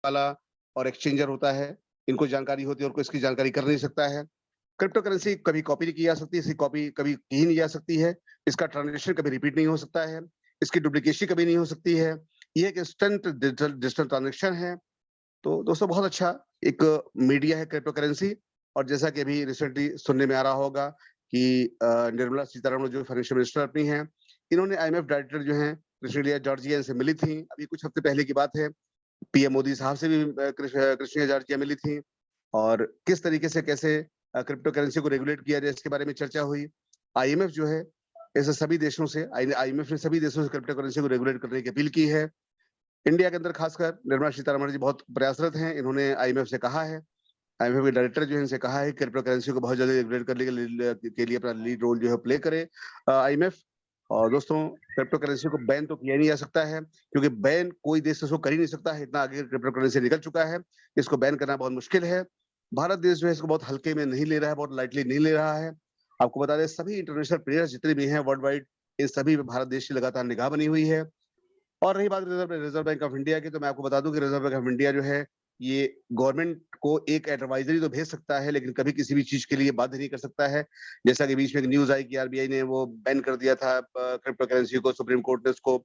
वाला और एक्सचेंजर होता है, इनको जानकारी होती है और कोई इसकी जानकारी कर नहीं सकता है। क्रिप्टो करेंसी कभी कॉपी नहीं की जा सकती, इसकी कॉपी कभी की नहीं जा सकती है, इसका ट्रांज़ैक्शन कभी रिपीट नहीं हो सकता है, इसकी डुप्लीकेसी कभी नहीं हो सकती है। ये एक इंस्टेंट डिजिटल डिजिटल ट्रांज़ैक्शन है। तो दोस्तों बहुत अच्छा एक मीडिया है क्रिप्टो करेंसी। और जैसा कि अभी रिसेंटली सुनने में आ रहा होगा कि निर्मला सीतारमण जो फाइनेंशियल मिनिस्टर अपनी हैं, इन्होंने आईएमएफ डायरेक्टर जो हैं क्रिस्टेलिया जॉर्जिया इनसे मिली थी। अभी कुछ हफ्ते पहले की बात है। पीएम मोदी साहब से भी क्रिस्टेलिया जॉर्जिया मिली थी और किस तरीके से कैसे क्रिप्टो करेंसी को रेगुलेट किया जाए इसके बारे में चर्चा हुई। आईएमएफ जो है ऐसे सभी देशों से आईएमएफ ने सभी देशों से क्रिप्टो करेंसी को रेगुलेट करने की अपील की है। इंडिया के अंदर खासकर निर्मला सीतारमण जी बहुत प्रयासरत हैं। इन्होंने आईएमएफ से कहा है, आईएमएफ के डायरेक्टर जो है इनसे कहा है क्रिप्टो करेंसी को बहुत जल्दी रेगुलेट करने के लिए अपना लीड रोल जो है प्ले करे आईएमएफ। और दोस्तों क्रिप्टो करेंसी को बैन तो किया नहीं जा सकता है क्योंकि बैन कोई देश इसको कर ही नहीं सकता है, इतना आगे क्रिप्टो करेंसी निकल चुका है। इसको बैन करना बहुत मुश्किल है। भारत देश जो है इसको बहुत हल्के में नहीं ले रहा है, बहुत लाइटली नहीं ले रहा है। आपको बता दें सभी इंटरनेशनल प्लेयर्स जितने भी हैं वर्ल्ड वाइड, इन सभी पे भारत देश की लगातार निगाह बनी हुई है। और रही बात रिजर्व बैंक ऑफ इंडिया की, तो मैं आपको बता दूं कि रिजर्व बैंक ऑफ इंडिया जो है ये गवर्नमेंट को एक एडवाइजरी तो भेज सकता है लेकिन कभी किसी भी चीज के लिए बाध्य नहीं कर सकता है। जैसा कि बीच में एक न्यूज आई कि आरबीआई ने वो बैन कर दिया था क्रिप्टो करेंसी को, सुप्रीम कोर्ट ने उसको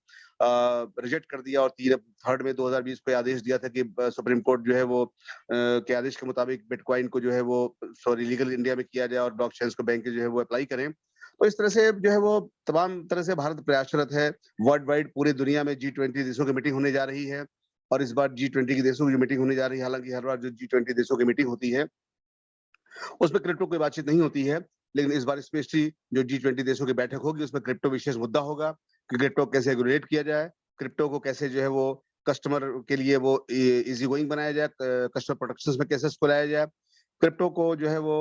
रिजेक्ट कर दिया और 3 में 2020 को आदेश दिया था कि सुप्रीम कोर्ट जो है वो के आदेश के मुताबिक बिटकॉइन को जो है वो सॉरी लीगल इंडिया में किया जाए और ब्लॉकचेन्स को बैंक जो है वो अप्लाई करें। तो इस तरह से जो है वो तमाम तरह से भारत प्रयासरत है। वर्ल्ड वाइड पूरे दुनिया में G20 देशों की मीटिंग होने जा रही है और इस बार G20 के देशों की मीटिंग होने जा रही है। हालांकि हर बार जो G20 देशों की मीटिंग होती है उसमें क्रिप्टो की बातचीत नहीं होती है, लेकिन इस बार स्पेशली जो G20 देशों की बैठक होगी उसमें क्रिप्टो विशेष मुद्दा होगा कि क्रिप्टो कैसे रेगुलेट किया जाए, क्रिप्टो को कैसे जो है वो कस्टमर के लिए वो इजी गोइंग बनाया जाए, कस्टमर प्रोटेक्शंस में कैसे इसको लाया जाए, क्रिप्टो को जो है वो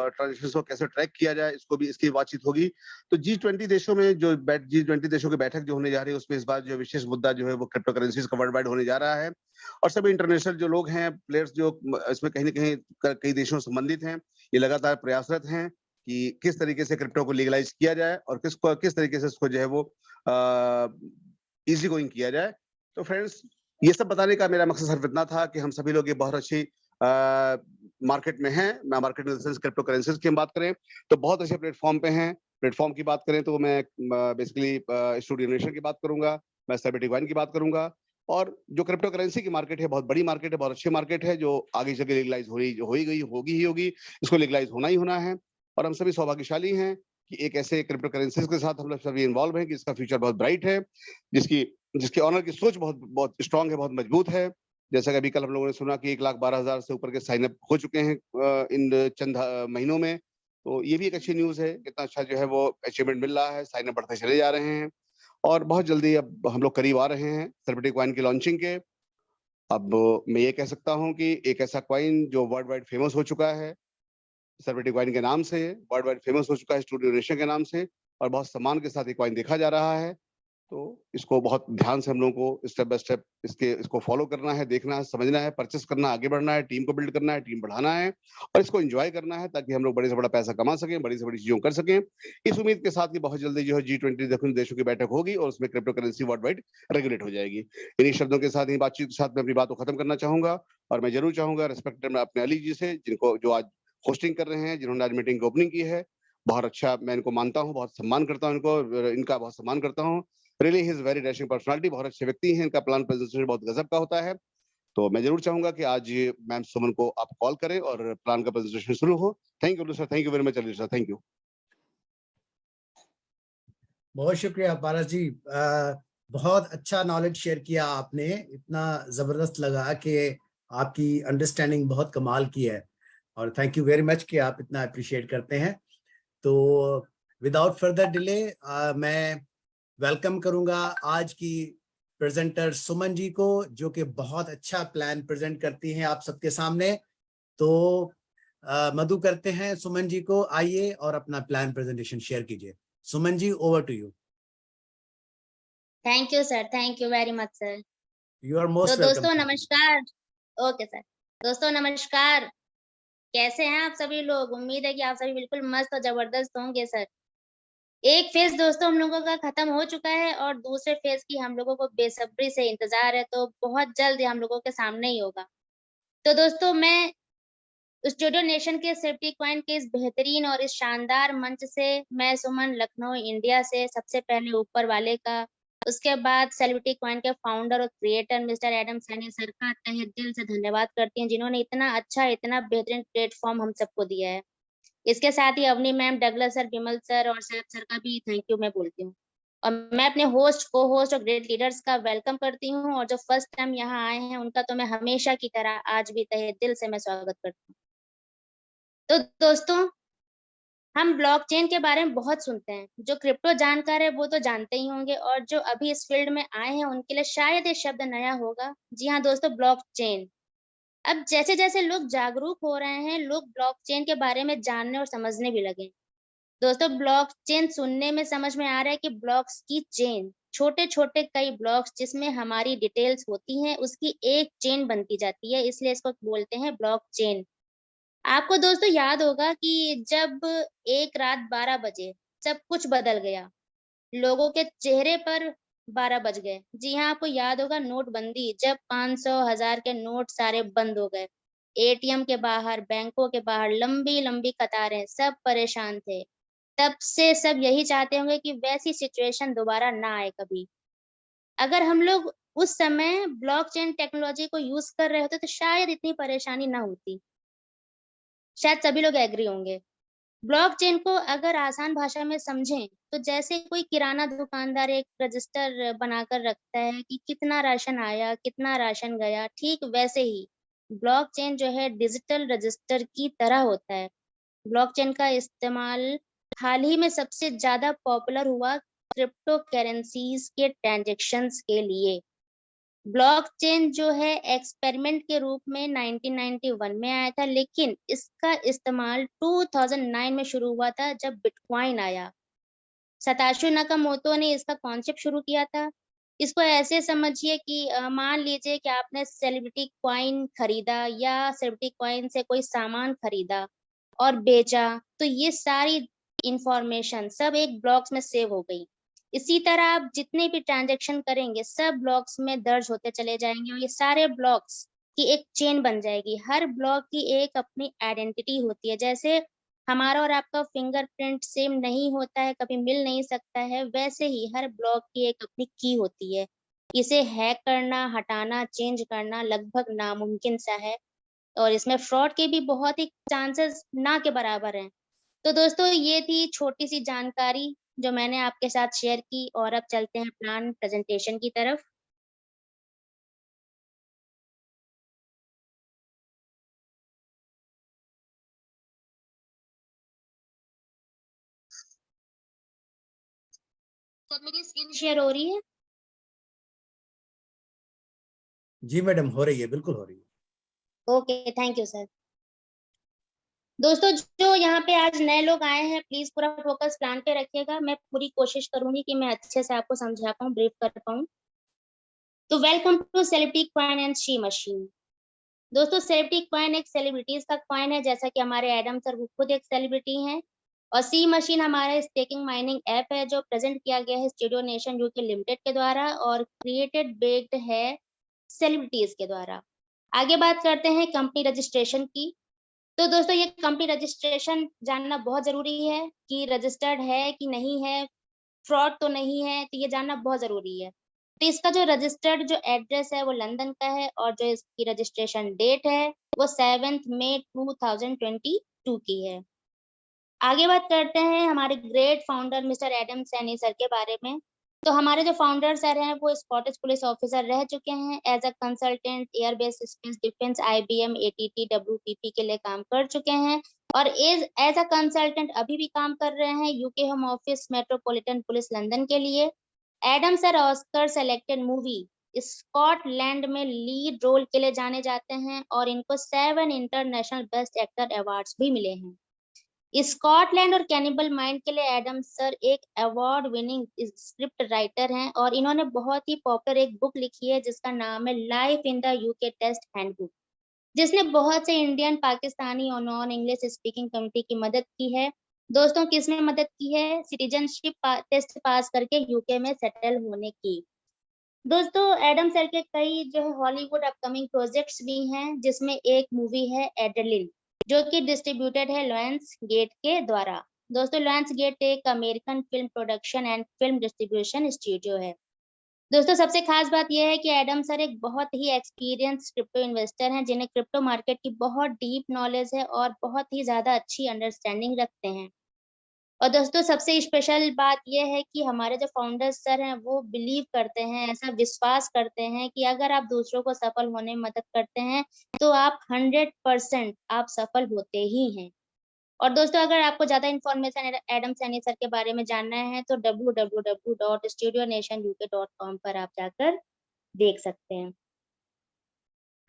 ट्रांजेक्शन को कैसे ट्रैक किया जाए, इसको भी इसकी बातचीत होगी। तो G20 देशों में जो G20 देशों की बैठक जो होने जा रही है उसमें इस बार जो विशेष मुद्दा जो है वो क्रिप्टो करेंसीज का वर्ल्ड वाइड होने जा रहा है। और सभी इंटरनेशनल जो लोग हैं प्लेयर्स जो इसमें कहीं ना कहीं कई देशों से संबंधित हैं, ये लगातार प्रयासरत हैं कि किस तरीके से क्रिप्टो को लीगलाइज किया जाए और किस तरीके से इसको जो है वो इजी गोइंग किया जाए। तो फ्रेंड्स ये सब बताने का मेरा मकसद सिर्फ इतना था कि हम सभी लोग ये बहुत अच्छी मार्केट में हैं। मैं मार्केट में क्रिप्टो करेंसीज की हम बात करें तो बहुत अच्छे प्लेटफॉर्म पे हैं। प्लेटफॉर्म की बात करें तो मैं बेसिकली स्टूडियो नेशन की बात करूंगा, मैं सेबेटिक वाइन की बात करूंगा। और जो क्रिप्टो करेंसी की मार्केट है बहुत बड़ी मार्केट है, बहुत अच्छी मार्केट है जो आगे चल के लीगलाइज हो ही गई होगी ही होगी। इसको लीगलाइज होना ही होना है और हम सभी सौभाग्यशाली हैं कि एक ऐसे क्रिप्टो करेंसीज के साथ हम लोग सभी इन्वॉल्व हैं कि इसका फ्यूचर बहुत ब्राइट है, जिसकी जिसके ऑनर की सोच बहुत बहुत स्ट्रांग है, बहुत मजबूत है। जैसा कि अभी कल हम लोगों ने सुना कि 1,12,000 से ऊपर के साइन अप हो चुके हैं इन चंद महीनों में। तो ये भी एक अच्छी न्यूज है, कितना अच्छा जो है वो अचीवमेंट मिल रहा है, साइन अप बढ़ते चले जा रहे हैं और बहुत जल्दी अब हम लोग करीब आ रहे हैं सेलिब्रिटी कॉइन की लॉन्चिंग के। अब मैं ये कह सकता हूँ कि एक ऐसा कॉइन जो वर्ल्ड वाइड फेमस हो चुका है, सेलिब्रिटी कॉइन के नाम से वर्ल्ड वाइड फेमस हो चुका है, स्टूडियो नेशन के नाम से, और बहुत सम्मान के साथ ये कॉइन देखा जा रहा है। तो इसको बहुत ध्यान से हम लोगों को स्टेप बाय स्टेप इसको फॉलो करना है, देखना है, समझना है, परचेस करना, आगे बढ़ना है, टीम को बिल्ड करना है, टीम बढ़ाना है और इसको एंजॉय करना है ताकि हम लोग बड़े से बड़ा पैसा कमा सकें, बड़ी से बड़ी चीजों कर सकें। इस उम्मीद के साथ कि बहुत जल्दी जो है G20 देशों की बैठक होगी और उसमें crypto currency world wide regulate हो जाएगी। इन्हीं शब्दों के साथ ही बातचीत के साथ मैं अपनी बात को खत्म करना चाहूंगा और मैं जरूर चाहूंगा रिस्पेक्टेड मैं अपने अली जी से, जिनको जो आज होस्टिंग कर रहे हैं, जिन्होंने आज मीटिंग की ओपनिंग की है, बहुत अच्छा मैं इनको मानता हूँ, बहुत सम्मान करता हूँ इनको, इनका बहुत सम्मान करता हूँ। Really he is very dashing personality, बहुत अच्छे व्यक्ति हैं, इनका प्लान प्रेजेंटेशन बहुत गजब का होता है। तो मैं जरूर चाहूंगा कि आज मैम सुमन को आप कॉल करें और प्लान का प्रेजेंटेशन शुरू हो। Thank you sir, thank you very much Ali sir, thank you. बहुत शुक्रिया पारस जी। बहुत अच्छा नॉलेज शेयर किया आपने, इतना जबरदस्त लगा कि आपकी अंडरस्टैंडिंग बहुत कमाल की है और थैंक यू वेरी मच कि आप इतना अप्रिशिएट करते हैं। तो विदाउट फर्दर डिले मैं वेलकम करूंगा आज की प्रेजेंटर सुमन जी को, जो कि बहुत अच्छा प्लान प्रेजेंट करती हैं आप सबके सामने। तो मधु करते हैं सुमन जी को, आइए और अपना प्लान प्रेजेंटेशन शेयर कीजिए। Suman ji, over to you. Thank you sir, thank you very much sir. You are तो मोस्ट वेलकम। दोस्तों नमस्कार। Okay sir. दोस्तों नमस्कार, कैसे हैं आप सभी लोग? उम्मीद है कि आप सभी बिल्कुल मस्त और जबरदस्त होंगे सर। एक फेज दोस्तों हम लोगों का खत्म हो चुका है और दूसरे फेज की हम लोगों को बेसब्री से इंतजार है, तो बहुत जल्द हम लोगों के सामने ही होगा। तो दोस्तों मैं स्टूडियो नेशन के सेफ्टी क्वाइन के इस बेहतरीन और इस शानदार मंच से मैं सुमन लखनऊ इंडिया से सबसे पहले ऊपर वाले का, उसके बाद सेलिब्रिटी क्वाइन के फाउंडर और creator mister Adam Saini sir का तहे दिल से धन्यवाद करती हूँ, जिन्होंने इतना अच्छा, इतना बेहतरीन प्लेटफॉर्म हम सबको दिया है। इसके साथ ही अवनी मैम, डगलस सर, विमल सर और सैफ सर का भी थैंक यू मैं बोलती हूँ। और मैं अपने होस्ट, को होस्ट और ग्रेट लीडर्स का वेलकम करती हूँ, और जो फर्स्ट टाइम यहाँ आए हैं उनका तो मैं हमेशा की तरह आज भी तहे दिल से मैं स्वागत करती हूँ। तो दोस्तों, हम ब्लॉकचेन के बारे में बहुत सुनते हैं। जो क्रिप्टो जानकार है वो तो जानते ही होंगे, और जो अभी इस फील्ड में आए हैं उनके लिए शायद ये शब्द नया होगा। जी हाँ दोस्तों, ब्लॉकचेन। अब जैसे जैसे लोग जागरूक हो रहे हैं, लोग ब्लॉकचेन के बारे में जानने और समझने भी लगे। दोस्तों, ब्लॉकचेन सुनने में समझ में आ रहा है कि ब्लॉक्स की चेन, छोटे छोटे कई ब्लॉक्स जिसमें हमारी डिटेल्स होती हैं, उसकी एक चेन बनती जाती है, इसलिए इसको बोलते हैं ब्लॉकचेन। आपको दोस्तों याद होगा कि जब एक रात 12 बजे सब कुछ बदल गया, लोगों के चेहरे पर 12 बज गए। जी हाँ, आपको याद होगा नोटबंदी, जब 500, 1000 के नोट सारे बंद हो गए। एटीएम के बाहर, बैंकों के बाहर लंबी लंबी कतारें, सब परेशान थे। तब से सब यही चाहते होंगे कि वैसी सिचुएशन दोबारा ना आए कभी। अगर हम लोग उस समय ब्लॉकचेन टेक्नोलॉजी को यूज कर रहे होते तो शायद इतनी परेशानी ना होती। शायद सभी लोग एग्री होंगे। ब्लॉकचेन को अगर आसान भाषा में समझें तो जैसे कोई किराना दुकानदार एक रजिस्टर बनाकर रखता है कि कितना राशन आया, कितना राशन गया, ठीक वैसे ही ब्लॉकचेन जो है डिजिटल रजिस्टर की तरह होता है। ब्लॉकचेन का इस्तेमाल हाल ही में सबसे ज्यादा पॉपुलर हुआ क्रिप्टो करेंसीज के ट्रांजेक्शन्स के लिए। ब्लॉकचेन जो है एक्सपेरिमेंट के रूप में 1991 में आया था, लेकिन इसका इस्तेमाल 2009 में शुरू हुआ था जब बिटकॉइन आया। सताशु नकामोटो ने इसका कॉन्सेप्ट शुरू किया था। इसको ऐसे समझिए कि मान लीजिए कि आपने सेलिब्रिटी कॉइन खरीदा या सेलिब्रिटी कॉइन से कोई सामान खरीदा और बेचा, तो ये सारी इंफॉर्मेशन सब एक ब्लॉक्स में सेव हो गई। इसी तरह आप जितने भी ट्रांजैक्शन करेंगे सब ब्लॉक्स में दर्ज होते चले जाएंगे, और ये सारे ब्लॉक्स की एक चेन बन जाएगी। हर ब्लॉक की एक अपनी आइडेंटिटी होती है। जैसे हमारा और आपका फिंगरप्रिंट सेम नहीं होता है, कभी मिल नहीं सकता है, वैसे ही हर ब्लॉक की एक अपनी की होती है। इसे हैक करना, हटाना, चेंज करना लगभग नामुमकिन सा है, और इसमें फ्रॉड के भी बहुत ही चांसेस ना के बराबर हैं। तो दोस्तों, ये थी छोटी सी जानकारी जो मैंने आपके साथ शेयर की, और अब चलते हैं प्लान प्रेजेंटेशन की तरफ। तो मेरी स्क्रीन शेयर हो रही है? जी मैडम, हो रही है, बिल्कुल हो रही है। Okay, thank you sir. दोस्तों, जो यहाँ पे आज नए लोग आए हैं, प्लीज पूरा फोकस प्लान पे रखिएगा। मैं पूरी कोशिश करूंगी कि मैं अच्छे से आपको समझा पाऊँ, ब्रीफ कर पाऊँ। तो welcome to celebrity coin and she machine. दोस्तों, सेलिब्रिटी कॉइन एक सेलिब्रिटीज का कॉइन है, जैसा कि हमारे एडम सर वो खुद एक सेलिब्रिटी हैं। और सी मशीन हमारा स्टेकिंग माइनिंग ऐप है, जो प्रेजेंट किया गया है स्टूडियो नेशन यूके लिमिटेड के द्वारा और क्रिएटेड बेस्ड है सेलिब्रिटीज के द्वारा। आगे बात करते हैं कंपनी रजिस्ट्रेशन की। तो दोस्तों, ये कंपनी रजिस्ट्रेशन जानना बहुत जरूरी है कि रजिस्टर्ड है कि नहीं है, फ्रॉड तो नहीं है, तो ये जानना बहुत जरूरी है। तो इसका जो रजिस्टर्ड जो एड्रेस है वो लंदन का है, और जो इसकी रजिस्ट्रेशन डेट है वो 7 मई 2022 की है। आगे बात करते हैं हमारे great founder mister Adam Saini sir के बारे में। तो हमारे जो फाउंडर सर हैं वो स्कॉटिश पुलिस ऑफिसर रह चुके हैं, as a consultant Airbus space defence IBM ATT WPP के लिए काम कर चुके हैं, और एज अ कंसल्टेंट अभी भी काम कर रहे हैं UK home office metropolitan police London के लिए। Adam sir Oscar selected movie Scotland में लीड रोल के लिए जाने जाते हैं, और इनको 7 इंटरनेशनल बेस्ट एक्टर अवार्ड्स भी मिले हैं। स्कॉटलैंड और कैनिबल माइंड के लिए एडम सर एक अवार्ड विनिंग स्क्रिप्ट राइटर हैं, और इन्होंने बहुत ही पॉपुलर एक बुक लिखी है जिसका नाम है life in the UK test handbook, जिसने बहुत से इंडियन, पाकिस्तानी और नॉन इंग्लिश स्पीकिंग कम्युनिटी की मदद की है। दोस्तों किसने मदद की है सिटीजनशिप टेस्ट पास करके यूके में सेटल होने की। दोस्तों एडम सर के कई जो है हॉलीवुड अपकमिंग प्रोजेक्ट्स भी हैं, जिसमें एक मूवी है एडेलिन, जो कि डिस्ट्रीब्यूटेड है लायंस गेट के द्वारा। दोस्तों लायंस गेट एक American film production and film distribution studio है। दोस्तों सबसे खास बात यह है कि एडम सर एक बहुत ही एक्सपीरियंस क्रिप्टो इन्वेस्टर हैं, जिन्हें क्रिप्टो मार्केट की बहुत डीप नॉलेज है और बहुत ही ज्यादा अच्छी अंडरस्टैंडिंग रखते हैं। और दोस्तों सबसे स्पेशल बात यह है कि हमारे जो फाउंडर सर हैं वो बिलीव करते हैं, ऐसा विश्वास करते हैं कि अगर आप दूसरों को सफल होने में मदद करते हैं तो आप 100% आप सफल होते ही हैं। और दोस्तों अगर आपको ज्यादा इन्फॉर्मेशन एडम सैनी सर के बारे में जानना है तो www.studionationuk.com पर आप जाकर देख सकते हैं।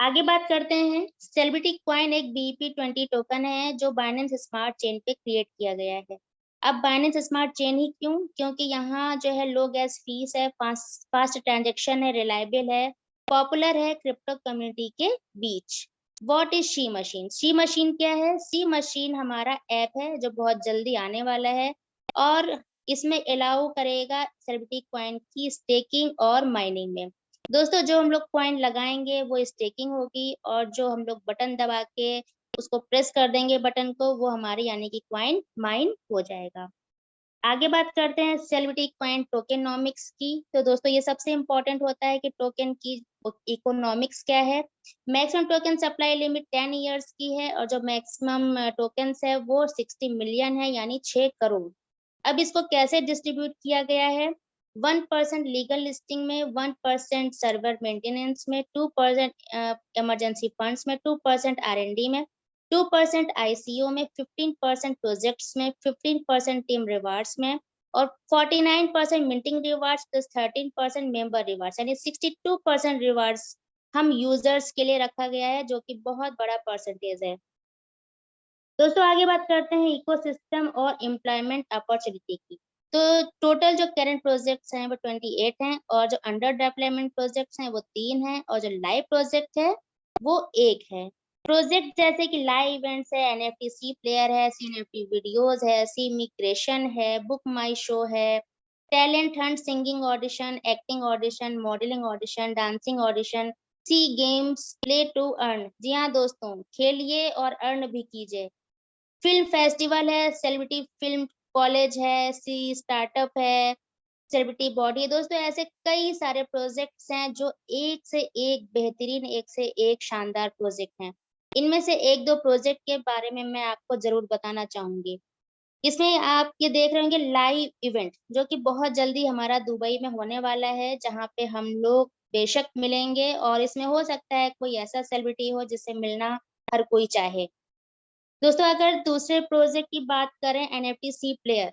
आगे बात करते हैं, सेलिब्रिटी कॉइन एक BEP20 टोकन है जो बाइनेंस स्मार्ट चेन पे क्रिएट किया गया है। अब बाइनेंस स्मार्ट चेन ही क्यों? क्योंकि यहाँ जो है लो गैस फीस है, फास्ट ट्रांजेक्शन है, रिलायबल है, पॉपुलर है क्रिप्टो कम्युनिटी के बीच। What is she machine? She machine क्या है? शी मशीन हमारा ऐप है जो बहुत जल्दी आने वाला है और इसमें अलाउ करेगा सेलिब्रिटी कॉइन की स्टेकिंग और माइनिंग में। दोस्तों जो हम लोग कॉइन लगाएंगे वो स्टेकिंग होगी और जो हम लोग बटन दबा के उसको प्रेस कर देंगे बटन को, वो हमारे यानी कि कॉइन माइन हो जाएगा। आगे बात करते हैं सेलिब्रिटी कॉइन टोकेनोमिक्स की। तो दोस्तों ये सबसे इंपॉर्टेंट होता है कि टोकन की इकोनॉमिक्स क्या है। Maximum token supply limit 10 years की है और जो मैक्सिमम टोकन्स है वो 60 मिलियन है, यानी 6 करोड़। अब इसको कैसे डिस्ट्रीब्यूट किया गया है? 1% लीगल लिस्टिंग में, 1% सर्वर मेंटेनेंस में, 2% इमरजेंसी फंड्स में, 2% R&D में, 2% ICO में, 15% प्रोजेक्ट्स में, 15% टीम रिवार्ड्स में और 49% minting rewards plus 13% member rewards, यानी 62% रिवार्ड्स हम यूजर्स के लिए रखा गया है, जो कि बहुत बड़ा परसेंटेज है। दोस्तों आगे बात करते हैं इकोसिस्टम और एम्प्लॉयमेंट अपॉर्चुनिटी की। तो टोटल जो करंट प्रोजेक्ट्स हैं वो 28 हैं और जो अंडर डेवलपमेंट प्रोजेक्ट्स हैं वो 3 हैं और जो लाइव प्रोजेक्ट है वो 1 है। प्रोजेक्ट जैसे कि लाइव इवेंट्स है, NFT सी प्लेयर है, CNFT वीडियोस है, सी मिग्रेशन है, बुक माई शो है, talent hunt, singing audition, acting audition, modelling audition, dancing audition, C games, play to earn. जी हाँ दोस्तों, खेलिए और अर्न भी कीजिए। फिल्म फेस्टिवल है, सेलिब्रिटी फिल्म कॉलेज है, सी स्टार्टअप है, सेलिब्रिटी बॉडी। दोस्तों ऐसे कई सारे प्रोजेक्ट्स हैं जो एक से एक बेहतरीन, एक से एक शानदार प्रोजेक्ट हैं। इनमें से एक दो प्रोजेक्ट के बारे में मैं आपको जरूर बताना चाहूंगी। इसमें आप ये देख रहे होंगे लाइव इवेंट, जो कि बहुत जल्दी हमारा दुबई में होने वाला है, जहाँ पे हम लोग बेशक मिलेंगे और इसमें हो सकता है कोई ऐसा सेलिब्रिटी हो जिससे मिलना हर कोई चाहे। दोस्तों अगर दूसरे प्रोजेक्ट की बात करें NFT सी प्लेयर,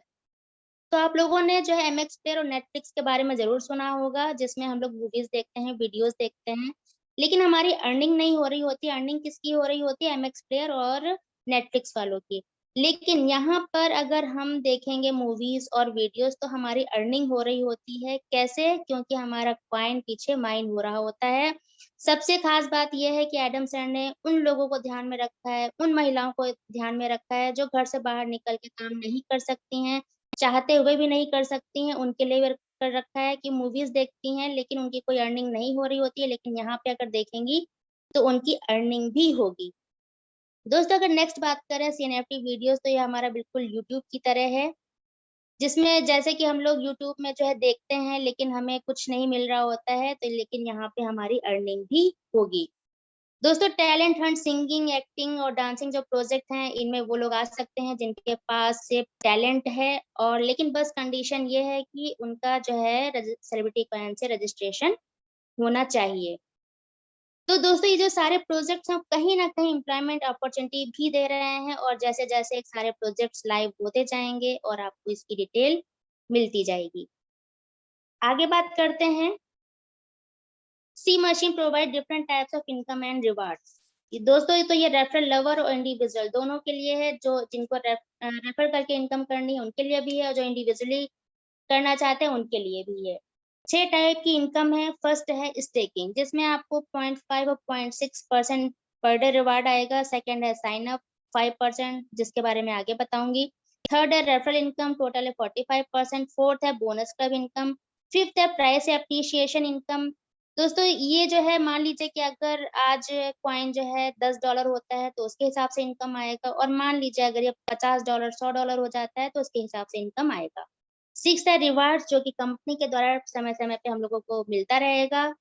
तो आप लोगों ने जो है MX प्लेयर और नेटफ्लिक्स के बारे में जरूर सुना होगा, जिसमें हम लोग मूवीज देखते हैं, वीडियोस देखते हैं, लेकिन हमारी अर्निंग नहीं हो रही होती। अर्निंग किसकी हो रही होती है? MX प्लेयर और नेटफ्लिक्स वालों की। लेकिन यहाँ पर अगर हम देखेंगे मूवीज और वीडियोस तो हमारी अर्निंग हो रही होती है। कैसे? क्योंकि हमारा कॉइन पीछे माइन हो रहा होता है। सबसे खास बात यह है कि एडम सर ने उन लोगों को ध्यान में रखा है, उन महिलाओं को ध्यान में रखा है जो घर से बाहर निकल के काम नहीं कर सकती हैं, चाहते हुए भी नहीं कर सकती हैं। उनके लिए कर रखा है कि मूवीज देखती हैं लेकिन उनकी कोई अर्निंग नहीं हो रही होती है, लेकिन यहाँ पे अगर देखेंगी तो उनकी अर्निंग भी होगी। दोस्तों अगर नेक्स्ट बात करें CNFT वीडियोस, तो ये हमारा बिल्कुल यूट्यूब की तरह है, जिसमें जैसे कि हम लोग यूट्यूब में जो है देखते हैं लेकिन हमें कुछ नहीं मिल रहा होता है, तो लेकिन यहाँ पे हमारी अर्निंग भी होगी। दोस्तों टैलेंट हंट, सिंगिंग, एक्टिंग और डांसिंग जो प्रोजेक्ट हैं, इनमें वो लोग आ सकते हैं जिनके पास सिर्फ टैलेंट है, और लेकिन बस कंडीशन ये है कि उनका जो है सेलिब्रिटी कॉइन से रजिस्ट्रेशन होना चाहिए। तो दोस्तों ये जो सारे प्रोजेक्ट्स हैं कहीं ना कहीं एम्प्लॉयमेंट अपॉर्चुनिटी भी दे रहे हैं, और जैसे जैसे सारे प्रोजेक्ट्स लाइव होते जाएंगे और आपको इसकी डिटेल मिलती जाएगी। आगे बात करते हैं, C machine provide different types of income and rewards. दोस्तों तो ये रेफरल लवर और इंडिविजुअल दोनों के लिए है। जो जिनको रेफर करके इनकम करनी है उनके लिए भी है, और जो इंडिविजुअली करना चाहते हैं उनके लिए भी है। 6 टाइप की इनकम है। फर्स्ट है स्टेकिंग, जिसमें आपको 0.5 और 0.6% पर डे रिवार्ड आएगा। सेकंड है साइन अप 5%, जिसके बारे में आगे बताऊंगी। थर्ड है रेफरल इनकम, टोटल है 45%। फोर्थ है बोनस क्लब इनकम। फिफ्थ है प्राइस एप्रिशिएशन इनकम। दोस्तों ये जो है, मान लीजिए कि अगर आज कॉइन जो है $10 होता है तो उसके हिसाब से इनकम आएगा, और मान लीजिए अगर ये $50 $100 हो जाता है तो उसके हिसाब से इनकम आएगा। सिक्स है रिवार्ड्स, जो कि कंपनी के द्वारा समय समय पे हम लोगों को मिलता रहेगा।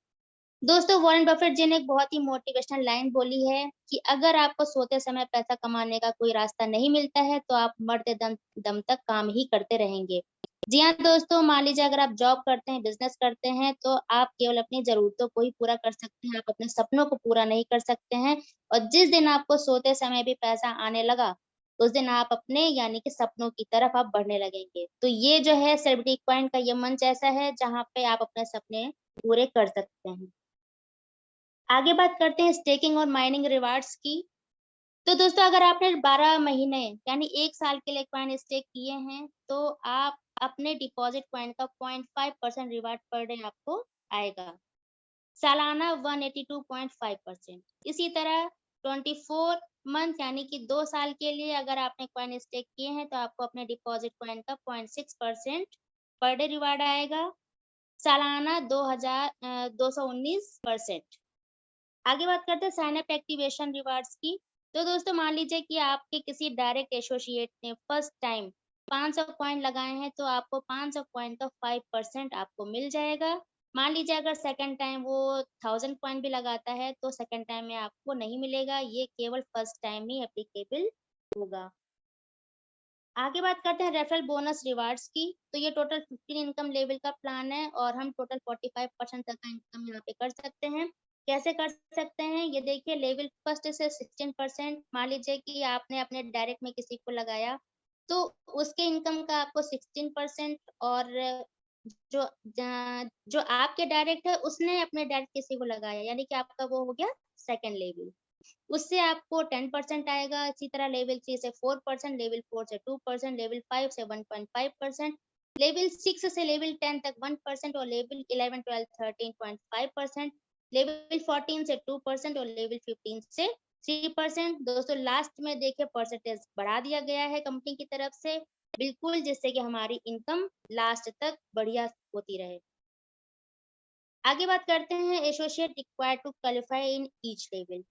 दोस्तों वॉरेन बफेट जी ने एक बहुत ही मोटिवेशनल लाइन बोली है कि अगर आपको सोते समय पैसा कमाने का कोई रास्ता नहीं मिलता है तो आप मरते दम दम तक काम ही करते रहेंगे। जी हाँ दोस्तों, मान लीजिए अगर आप जॉब करते हैं, बिजनेस करते हैं, तो आप केवल अपनी जरूरतों को ही पूरा कर सकते हैं, आप अपने सपनों को पूरा नहीं कर सकते हैं। और जिस दिन आपको सोते समय भी पैसा आने लगा, उस दिन आप अपने यानी कि सपनों की तरफ आप बढ़ने लगेंगे। तो ये जो है सेलिब्रिटी कॉइन का ये मंच ऐसा है जहाँ पे आप अपने सपने पूरे कर सकते हैं। आगे बात करते हैं स्टेकिंग और माइनिंग रिवार्ड्स की। तो दोस्तों अगर आपने 12 महीने यानी 1 साल के लिए कॉइन स्टेक किए हैं, तो आप अपने डिपॉजिट कॉइन का 0.5% रिवार्ड पर डे आपको आएगा। सालाना 182.5%। इसी तरह 24 मंथ यानी कि 2 साल के लिए अगर आपने कॉइन स्टेक किए हैं तो आपको अपने डिपॉजिट कॉइन का 0.6% पर डे रिवार्ड आएगा। सालाना 219%। आगे बात करते हैं साइन अप एक्टिवेशन रिवार्ड्स की। तो दोस्तों मान लीजिए कि आपके किसी डायरेक्ट एसोसिएट ने फर्स्ट टाइम 500 कॉइन लगाए हैं, तो आपको 500 कॉइन का 5% आपको मिल जाएगा। मान लीजिए अगर सेकंड टाइम वो 1000 कॉइन भी लगाता है तो सेकंड टाइम में आपको नहीं मिलेगा, ये केवल फर्स्ट टाइम ही एप्लीकेबल होगा। आगे बात करते हैं रेफरल बोनस रिवार्ड्स की। तो ये टोटल 15 इनकम लेवल का प्लान है और हम टोटल 45% तक का इनकम यहाँ पे कर सकते हैं। कैसे कर सकते हैं ये देखिए, लेवल फर्स्ट से 16%। मान लीजिए कि आपने अपने डायरेक्ट में किसी को लगाया तो उसके इनकम का आपको 16%, और जो आपके डायरेक्ट है उसने अपने डायरेक्ट किसी को लगाया यानी कि आपका वो हो गया सेकेंड लेवल, उससे आपको 10% आएगा। इसी तरह लेवल 3 से 4%, लेवल 4 से 2%, लेवल 5 से 1.5%, लेवल 6 से लेवल 10 तक 1%, और लेवल 11 12 13.5%, लेवल 14 से 2%, और लेवल 15 से 3%। दोस्तों लास्ट में देखिए परसेंटेज बढ़ा दिया गया है कंपनी की तरफ से, बिल्कुल, जिससे कि हमारी इनकम लास्ट तक बढ़िया होती रहे। आगे बात करते हैं associate required to qualify in each level.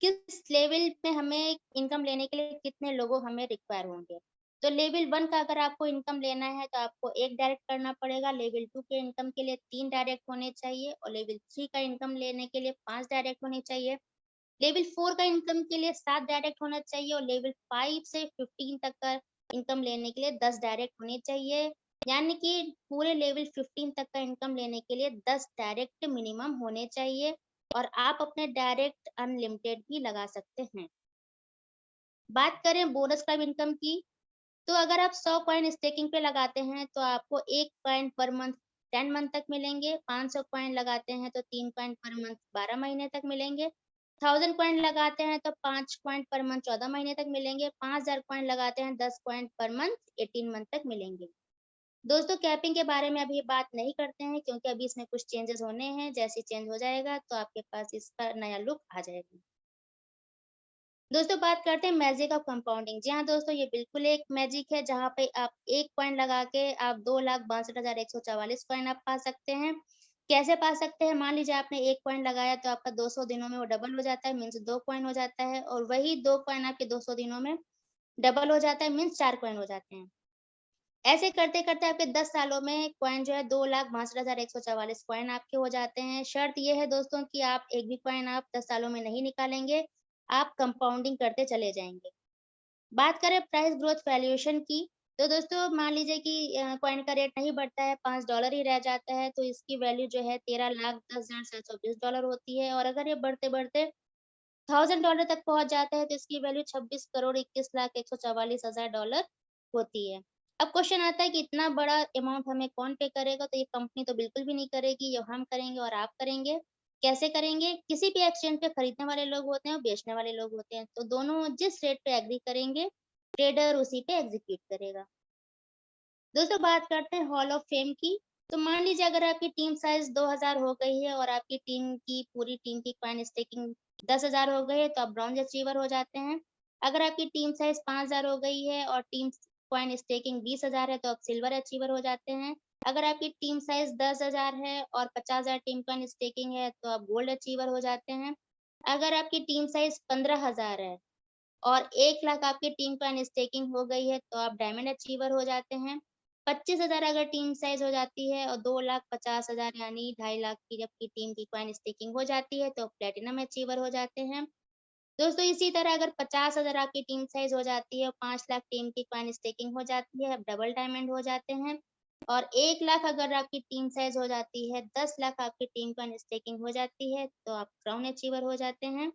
किस लेवल में हमें इनकम लेने के लिए कितने लोगों हमें रिक्वायर होंगे। तो लेवल 1 का अगर आपको इनकम लेना है तो आपको 1 डायरेक्ट करना पड़ेगा। लेवल 2 के इनकम के लिए 3 डायरेक्ट होने चाहिए, और लेवल 3 का इनकम लेने के लिए 5 डायरेक्ट होने चाहिए। लेवल 4 का इनकम के लिए 7 डायरेक्ट होना चाहिए, और लेवल 5 से 15 तक का इनकम लेने के लिए 10 डायरेक्ट होने चाहिए। यानी कि पूरे लेवल 15 तक का इनकम लेने के लिए 10 डायरेक्ट मिनिमम होने चाहिए, और आप अपने डायरेक्ट अनलिमिटेड भी लगा सकते हैं। बात करें बोनस क्लब इनकम की, तो अगर आप 100 कॉइन स्टेकिंग पे लगाते हैं तो आपको 1 कॉइन पर मंथ 10 मंथ तक मिलेंगे। 500 कॉइन लगाते हैं तो 3 कॉइन पर मंथ 12 महीने तक मिलेंगे। 1000 कॉइन लगाते हैं तो 5 कॉइन पर मंथ 14 महीने तक मिलेंगे। 5000 कॉइन लगाते हैं 10 कॉइन पर मंथ 18 मंथ तक मिलेंगे। दोस्तों कैपिंग के बारे में अभी बात नहीं करते हैं क्योंकि अभी इसमें कुछ चेंजेस होने हैं। जैसे चेंज हो जाएगा तो आपके पास इसका नया लुक आ जाएगा। दोस्तों बात करते हैं मैजिक ऑफ कंपाउंडिंग। जी हाँ दोस्तों, ये बिल्कुल एक मैजिक है जहाँ पे आप 1 कॉइन लगा के आप 2,62,144 कॉइन आप पा सकते हैं। कैसे पा सकते हैं, मान लीजिए आपने 1 कॉइन लगाया तो आपका 200 दिनों में वो डबल हो जाता है, मीन्स 2 कॉइन हो जाता है, और वही 2 कॉइन आपके 200 दिनों में डबल हो जाता है, मीन्स 4 कॉइन हो जाते हैं। ऐसे करते-करते आपके 10 सालों में कॉइन जो है 2,62,144 कॉइन आपके हो जाते हैं। शर्त ये है दोस्तों कि आप एक भी कॉइन आप 10 सालों में नहीं निकालेंगे, आप कंपाउंडिंग करते चले जाएँगे। बात करें प्राइस ग्रोथ वैल्यूएशन की, तो दोस्तों मान लीजिए कि कॉइन का रेट नहीं बढ़ता है, $5 ही रह जाता है, तो इसकी वैल्यू जो है $13,10,720 होती है, और अगर ये बढ़ते-बढ़ते $1000 तक पहुँच जाता है तो इसकी वैल्यू $26,21,144,000 होती है। अब क्वेश्चन आता है कि इतना बड़ा अमाउंट हमें कौन पे करेगा, तो ये कंपनी तो बिल्कुल भी नहीं करेगी, ये हम करेंगे और आप करेंगे। कैसे करेंगे? किसी भी एक्सचेंज पे खरीदने वाले लोग होते हैं और बेचने वाले लोग होते हैं, तो दोनों जिस रेट पे एग्री करेंगे, ट्रेडर उसी पे एग्जीक्यूट करेगा। दोस्तों बात करते हैं हॉल ऑफ फेम की। तो मान लीजिए अगर आपकी टीम साइज 2000 हो गई है और आपकी पूरी टीम की कॉइन स्टेकिंग 10,000 हो गई है, तो आप ब्रॉन्ज अचीवर हो जाते हैं। अगर आपकी टीम साइज 5000 हो गई है और टीम कॉइन स्टेकिंग 20,000 है तो आप सिल्वर अचीवर हो जाते हैं। अगर आपकी टीम साइज 10,000 है और 50,000 टीम कॉइन स्टेकिंग है तो आप गोल्ड अचीवर हो जाते हैं। अगर आपकी टीम साइज 15,000 है और 1 लाख आपकी टीम कॉइन स्टेकिंग हो गई है तो आप डायमंड अचीवर हो जाते हैं। 25,000 अगर टीम साइज हो जाती है और 2,50,000 यानी 2.5 लाख की जब की टीम की कॉइन स्टेकिंग हो जाती है तो प्लेटिनम अचीवर हो जाते हैं। दोस्तों इसी तरह अगर 50,000 आपकी टीम साइज हो जाती है और 5 लाख टीम की कॉइन स्टेकिंग हो जाती है, आप डबल डायमंड हो जाते हैं। और 1 लाख अगर आपकी टीम साइज हो जाती है, 10 लाख आपकी टीम कॉइन स्टेकिंग हो जाती है, तो आप क्राउन अचीवर हो जाते हैं।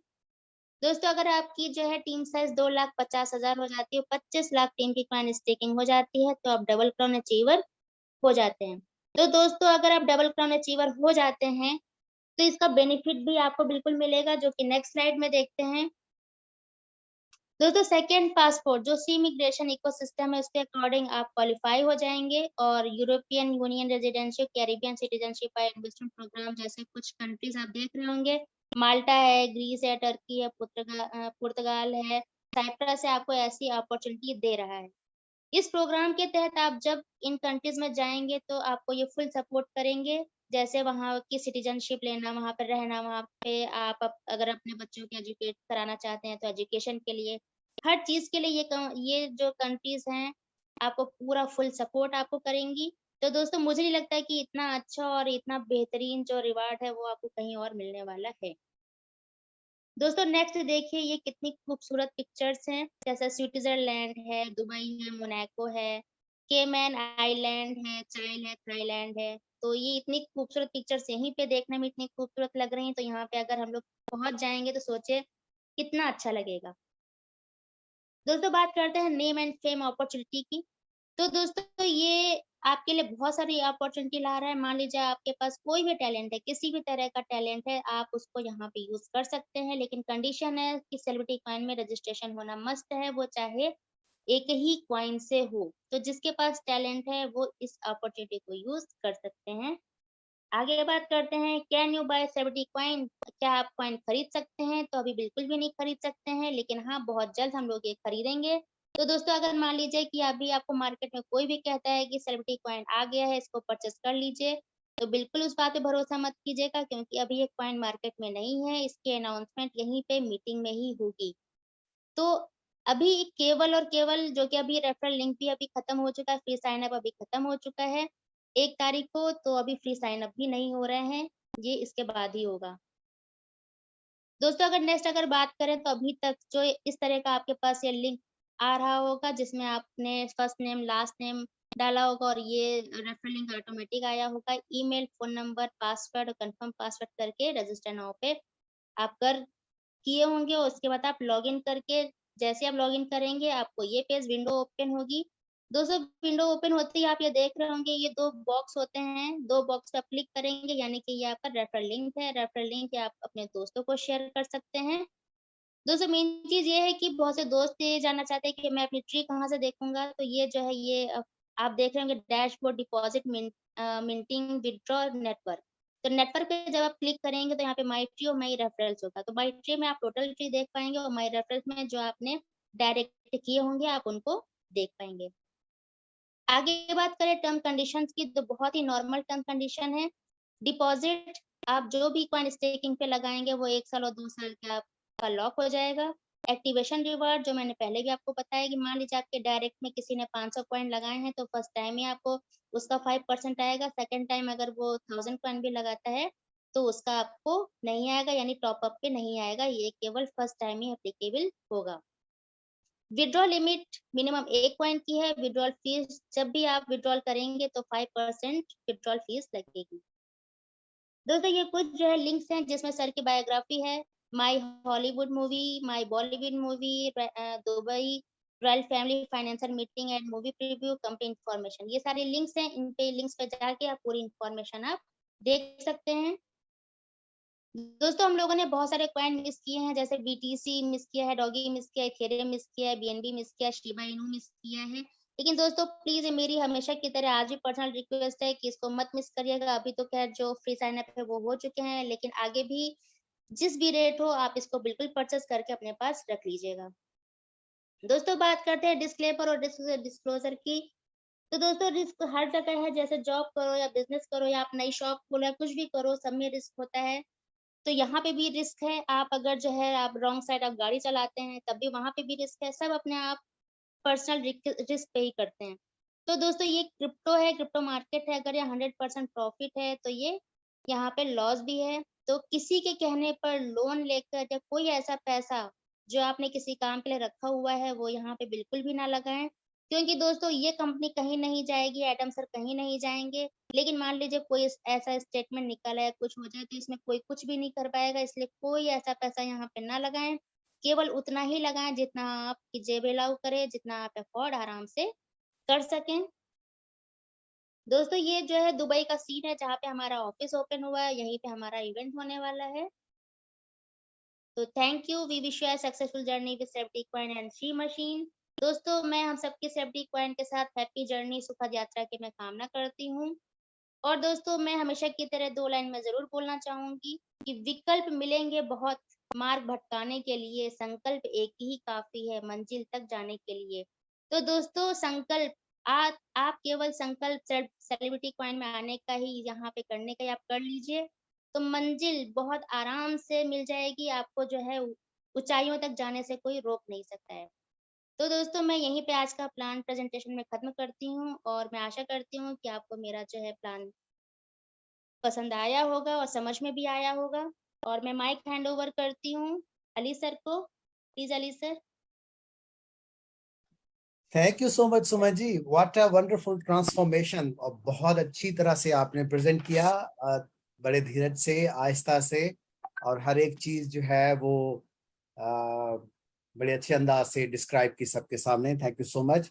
दोस्तों अगर आपकी जो है टीम साइज 2,50,000 हो जाती है, 25 लाख टीम की कॉइन स्टेकिंग हो जाती है, तो आप डबल क्राउन अचीवर हो जाते हैं। तो दोस्तों अगर आप डबल क्राउन अचीवर हो जाते हैं, तो इसका बेनिफिट भी आपको बिल्कुल मिलेगा जो कि नेक्स्ट स्लाइड में देखते हैं। दोस्तों सेकंड पासपोर्ट जो सी इमिग्रेशन इकोसिस्टम है उसके अकॉर्डिंग आप क्वालिफाई हो जाएंगे और यूरोपियन यूनियन रेजिडेंशिप, कैरिबियन सिटीजनशिप और इन्वेस्टमेंट प्रोग्राम जैसे कुछ कंट्रीज आप देख रहे होंगे। माल्टा है, ग्रीस है, टर्की है, पुर्तगाल है, साइप्रस है, आपको ऐसी अपॉर्चुनिटी दे रहा है। इस प्रोग्राम के तहत आप जब इन कंट्रीज में जाएंगे तो आपको ये फुल सपोर्ट करेंगे, जैसे वहाँ की सिटीजनशिप लेना, वहाँ पर रहना, वहाँ पे आप अगर अपने बच्चों को एजुकेट कराना चाहते हैं तो एजुकेशन के लिए, हर चीज के लिए ये जो कंट्रीज हैं आपको पूरा फुल सपोर्ट आपको करेंगी। तो दोस्तों मुझे नहीं लगता है कि इतना अच्छा और इतना बेहतरीन जो रिवार्ड है वो आपको कहीं और मिलने वाला है। दोस्तों नेक्स्ट देखिए ये कितनी खूबसूरत पिक्चर्स हैं, जैसे स्विट्जरलैंड है, दुबई है, मोनाको है, केमैन आइलैंड है, चाइल है, थाईलैंड है। तो ये इतनी खूबसूरत पिक्चर्स यहीं पे देखने में इतनी खूबसूरत लग रही हैं, तो यहाँ पे अगर हम लोग पहुंच जाएंगे तो सोचिए कितना अच्छा लगेगा। दोस्तों बात करते हैं नेम एंड फेम अपॉर्चुनिटी की। तो दोस्तों ये आपके लिए बहुत सारी अपॉर्चुनिटी ला रहा है। मान लीजिए आपके पास कोई भी टैलेंट है, किसी भी तरह का टैलेंट है, आप उसको यहाँ पे यूज कर सकते हैं, लेकिन कंडीशन है कि सेलिब्रिटी कॉइन में रजिस्ट्रेशन होना मस्ट है, वो चाहे एक ही कॉइन से हो। तो जिसके पास टैलेंट है वो इस अपॉर्चुनिटी को यूज कर सकते हैं। आगे बात करते हैं, can you buy celebrity coin, क्या आप कॉइन खरीद सकते हैं? तो अभी बिल्कुल भी नहीं खरीद सकते हैं, लेकिन हाँ बहुत जल्द हम लोग ये खरीदेंगे। तो दोस्तों अगर मान लीजिए कि अभी आपको मार्केट में कोई भी कहता है कि सेलिब्रिटी कॉइन आ गया है, इसको परचेस कर लीजिए, तो बिल्कुल उस बात पे भरोसा मत कीजिएगा, क्योंकि अभी ये कॉइन मार्केट में नहीं है। इसकी अनाउंसमेंट यहीं पे मीटिंग में ही होगी। तो अभी केवल और केवल जो कि अभी रेफरल लिंक भी अभी खत्म हो चुका है, फ्री साइन अप अभी खत्म हो चुका है 1 तारीख को, तो अभी फ्री साइन अप भी नहीं हो रहे हैं, ये इसके बाद ही होगा। दोस्तों अगर नेक्स्ट अगर बात करें तो अभी तक जो इस तरह का आपके पास ये लिंक आ रहा होगा, जिसमें आपने फर्स्ट नेम लास्ट नेम डाला होगा और ये रेफरल लिंक ऑटोमेटिक आया होगा। ईमेल, फोन नंबर, पासवर्ड और कंफर्म पासवर्ड करके रजिस्टर नाउ पे आप कर किए होंगे और उसके बाद आप लॉगिन करके, जैसे आप लॉगिन करेंगे आपको ये पेज विंडो ओपन होगी। दोस्तों विंडो ओपन होते ही आप ये देख रहे होंगे, ये 2 बॉक्स होते हैं, 2 बॉक्स पे आप क्लिक करेंगे यानी कि ये आपका रेफरल लिंक है। रेफरल लिंक आप अपने दोस्तों को शेयर कर सकते हैं। दोस्तों मेन चीज ये है कि बहुत से दोस्त ये जानना चाहते हैं कि मैं अपनी ट्री कहाँ से देखूंगा, तो ये जो है ये आप देख रहे होंगे dashboard deposit minting withdraw network. तो नेटवर्क पे जब आप क्लिक करेंगे तो यहाँ पे माई ट्री और माई रेफरल्स होगा। तो माई ट्री में आप टोटल ट्री देख पाएंगे और माई रेफरल्स में जो आपने डायरेक्ट किए होंगे आप उनको देख पाएंगे। आगे बात करें टर्म कंडीशंस की, तो बहुत ही नॉर्मल टर्म कंडीशन है। डिपॉजिट आप जो भी कॉइन स्टेकिंग पे लगाएंगे वो 1 साल और 2 साल का आपका लॉक हो जाएगा। एक्टिवेशन रिवार्ड जो मैंने पहले भी आपको बताया कि मान लीजिए आपके डायरेक्ट में किसी ने 500 कॉइन लगाए हैं तो फर्स्ट टाइम ही आपको उसका 5% आएगा। सेकंड टाइम अगर वो 1000 कॉइन भी लगाता है तो उसका आपको नहीं आएगा, यानी टॉप अप पे नहीं आएगा, ये केवल फर्स्ट टाइम ही एप्लीकेबल होगा। विड्रॉल लिमिट मिनिमम 1 कॉइन की है। विड्रॉल फीस जब भी आप विड्रॉल करेंगे तो 5% विड्रॉल फीस लगेगी। दोस्तों ये कुछ जो है लिंक्स हैं जिसमें सर की बायोग्राफी है, my Hollywood movie, my Bollywood movie, Dubai royal family financial meeting and movie preview, company information, ये सारे लिंक्स हैं। इन पे लिंक्स पे जाके आप पूरी इंफॉर्मेशन आप देख सकते हैं। दोस्तों हम लोगों ने बहुत सारे कॉइन मिस किए हैं, जैसे बीटीसी मिस किया है, डॉगी मिस किया है, इथेरियम मिस किया है, बीएनबी मिस किया है, शिबा इनू मिस किया है। लेकिन दोस्तों प्लीज मेरी हमेशा की तरह आज भी पर्सनल रिक्वेस्ट है कि इसको मत मिस करिएगा। अभी तो खैर जो फ्री साइन अप है वो हो चुके हैं, लेकिन आगे भी जिस भी रेट हो आप इसको बिल्कुल परचेस करके अपने पास रख लीजिएगा। दोस्तों बात करते हैं डिस्क्लेमर और डिस्क्लोजर की। तो दोस्तों रिस्क हर जगह है, जैसे जॉब करो या बिजनेस करो या आप नई शॉप खोलो या कुछ भी करो, सब में रिस्क होता है। तो यहाँ पे भी रिस्क है। आप अगर जो है आप रॉन्ग साइड आप गाड़ी चलाते हैं तब भी वहां पे भी रिस्क है। सब अपने आप पर्सनल रिस्क पे ही करते हैं। तो दोस्तों ये क्रिप्टो है, क्रिप्टो मार्केट है। अगर ये 100% प्रॉफिट है तो ये यहाँ पे लॉस भी है। तो किसी के कहने पर लोन लेकर या कोई ऐसा पैसा जो आपने किसी काम के लिए रखा हुआ है वो यहाँ पे बिल्कुल भी ना लगाएं। क्योंकि दोस्तों ये कंपनी कहीं नहीं जाएगी, एडम सर कहीं नहीं जाएंगे। लेकिन मान लीजिए कोई ऐसा स्टेटमेंट निकला है, कुछ हो जाए तो इसमें कोई कुछ भी नहीं कर पाएगा। इसलिए कोई ऐसा पैसा यहाँ पे ना लगाएं। केवल उतना ही लगाएं जितना आपकी जेब अलाउ करे, जितना आप अफोर्ड आराम से कर सकें। दोस्तों ये जो है दुबई का सीन है जहाँ पे हमारा ऑफिस ओपन हुआ है, यहीं पे हमारा इवेंट होने वाला है। तो thank you, we wish you a successful journey with safety coin and she machine. दोस्तों मैं हम सबकी सेफ्टी कॉइन के साथ हैप्पी जर्नी, सुखद यात्रा की मैं कामना करती हूँ। और दोस्तों मैं हमेशा की तरह 2 लाइन में जरूर बोलना चाहूंगी कि विकल्प मिलेंगे बहुत मार्ग भटकाने के लिए, संकल्प एक ही काफी है मंजिल तक जाने के लिए। तो दोस्तों संकल्प आप केवल संकल्प सेलिब्रिटी कॉइन में आने का ही, यहाँ पे करने का ही आप कर लीजिए। तो मंजिल बहुत आराम से मिल जाएगी आपको, जो है ऊंचाइयों तक जाने से कोई रोक नहीं सकता है। तो दोस्तों मैं यहीं पे आज का प्लान प्रेजेंटेशन में खत्म करती हूँ और मैं आशा करती हूँ कि आपको मेरा जो है प्लान पसंद आया होगा और समझ में भी आया होगा। और मैं माइक हैंड ओवर करती हूँ अली सर को। Please Ali sir. Thank you so much Suman ji, what a wonderful transformation. और बहुत अच्छी तरह से आपने प्रेजेंट किया, बड़े धीरज से, आहिस्ता से, और हर एक चीज जो है वो बड़े अच्छे अंदाज से डिस्क्राइब की सबके सामने। Thank you so much.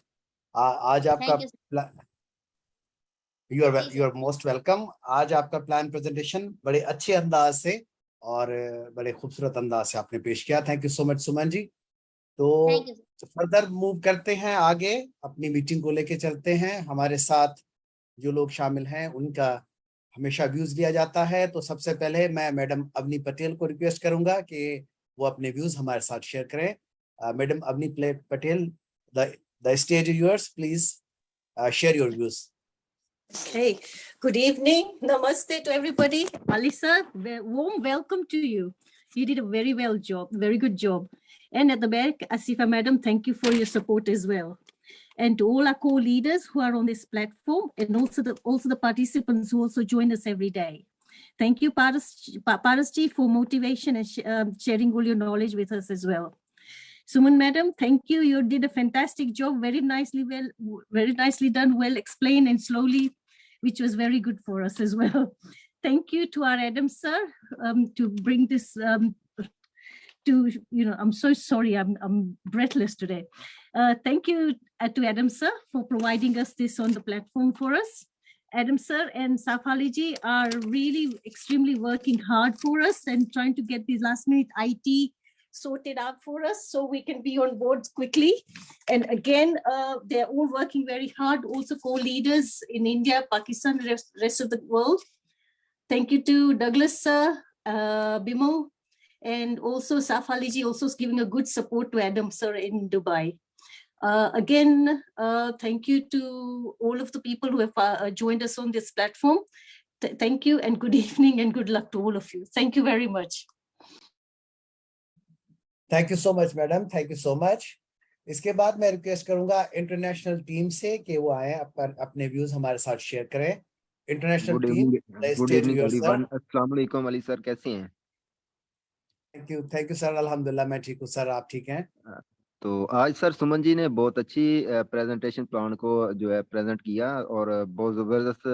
आज थैंक आपका you you are most welcome. आज आपका प्लान प्रेजेंटेशन बड़े अच्छे अंदाज से और बड़े खूबसूरत अंदाज से आपने पेश किया। Thank you so much Suman जी। तो थैंक यू फर्दर मूव करते हैं आगे, अपनी मीटिंग को लेके चलते हैं। हमारे साथ जो लोग शामिल हैं उनका हमेशा व्यूज लिया जाता है। तो सबसे पहले मैं मैडम अवनी पटेल को रिक्वेस्ट करूंगा कि वो अपने व्यूज हमारे साथ शेयर करें। Madam Avani Patel, the stage is yours, please share your views. Okay, good evening. Namaste to everybody. Alisa, warm welcome to you. You did a very well job, very good job. And at the back, Asifa Madam, thank you for your support as well. And to all our co-leaders who are on this platform, and also the participants who also join us every day. Thank you, Parasji, for motivation and sharing all your knowledge with us as well. Suman Madam, thank you. You did a fantastic job. Very nicely done, well explained and slowly, which was very good for us as well. Thank you to our Adam sir to bring this I'm so sorry, I'm breathless today. Thank you to Adam sir for providing us this on the platform for us. Adam sir and Safali ji are really extremely working hard for us and trying to get these last minute IT sorted out for us so we can be on board quickly. And again, they're all working very hard, also co-leaders in India, Pakistan, rest of the world. Thank you to Douglas sir, Bimal, and also Safali ji also giving a good support to Adam sir in Dubai. Again, thank you to all of the people who have joined us on this platform. Thank you and good evening and good luck to all of you. Thank you very much. Thank you so much madam, thank you so much. इसके बाद मैं request करूंगा international team से कि वो आए अपने views हमारे साथ शेयर करें। International team, good evening everyone. अस्सलाम वालेकुम। अली सर कैसे हैं? थैंक यू सर, अल्हम्दुलिल्लाह मैं ठीक हूँ सर, आप ठीक हैं? तो आज सर सुमन जी ने बहुत अच्छी प्रेजेंटेशन प्लान को जो है प्रेजेंट किया और बहुत ज़बरदस्त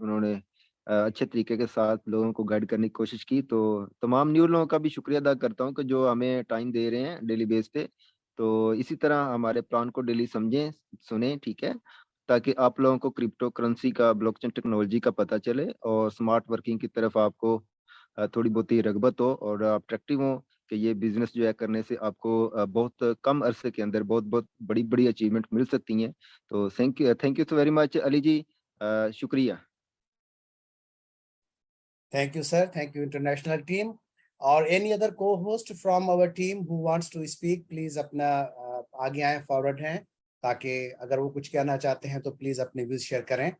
उन्होंने अच्छे तरीके के साथ लोगों को गाइड करने की कोशिश की। तो तमाम न्यू लोगों का भी शुक्रिया अदा करता हूँ कि जो हमें टाइम दे रहे हैं डेली बेस पे। तो इसी तरह हमारे प्लान को डेली समझें, सुने, ठीक है, ताकि आप लोगों को क्रिप्टो करेंसी का, ब्लॉकचेन टेक्नोलॉजी का पता चले और स्मार्ट वर्किंग की तरफ आपको थोड़ी बहुत ही रगबत हो और अट्रैक्टिव हो कि ये बिजनेस जो है करने से आपको बहुत कम अरसे के अंदर बहुत बहुत बड़ी बड़ी अचीवमेंट मिल सकती हैं। तो thank you so very much Ali ji, शुक्रिया। Thank you sir, thank you international team. और any other co-host from our team who wants to speak, please अपना आगे आए, फॉरवर्ड हैं, ताकि अगर वो कुछ कहना चाहते हैं तो प्लीज अपने व्यूज शेयर करें।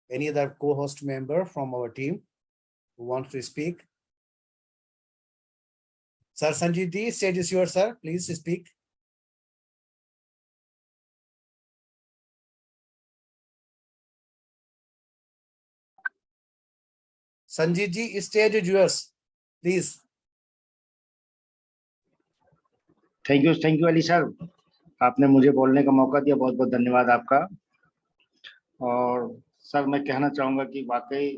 Any other co-host member from our team who wants to speak? Sir Sanjeev ji, stage is yours, sir. Please speak. Sanjeev ji, stage is yours. Please. Thank you Ali sir, आपने मुझे बोलने का मौका दिया, बहुत बहुत धन्यवाद आपका। और सर मैं कहना चाहूँगा कि वाकई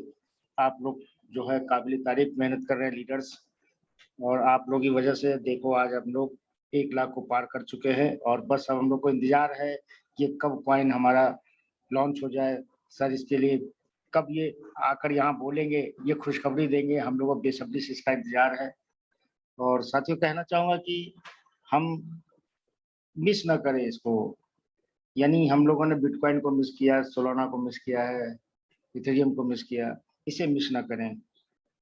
आप लोग जो है काबिल तारीफ मेहनत कर रहे हैं लीडर्स, और आप लोगों की वजह से देखो आज हम लोग 1 लाख को पार कर चुके हैं। और बस अब हम लोग को इंतजार है कि कब कॉइन हमारा लॉन्च हो जाए। सर इसके लिए कब ये आकर यहाँ बोलेंगे, ये खुशखबरी देंगे, हम लोगों को बेसब्री से इसका इंतजार है। और साथियों कहना चाहूँगा कि हम मिस ना करें इसको, यानी हम लोगों ने बिटकॉइन को मिस किया, सोलाना को मिस किया है, इथेरियम को मिस किया, इसे मिस ना करें।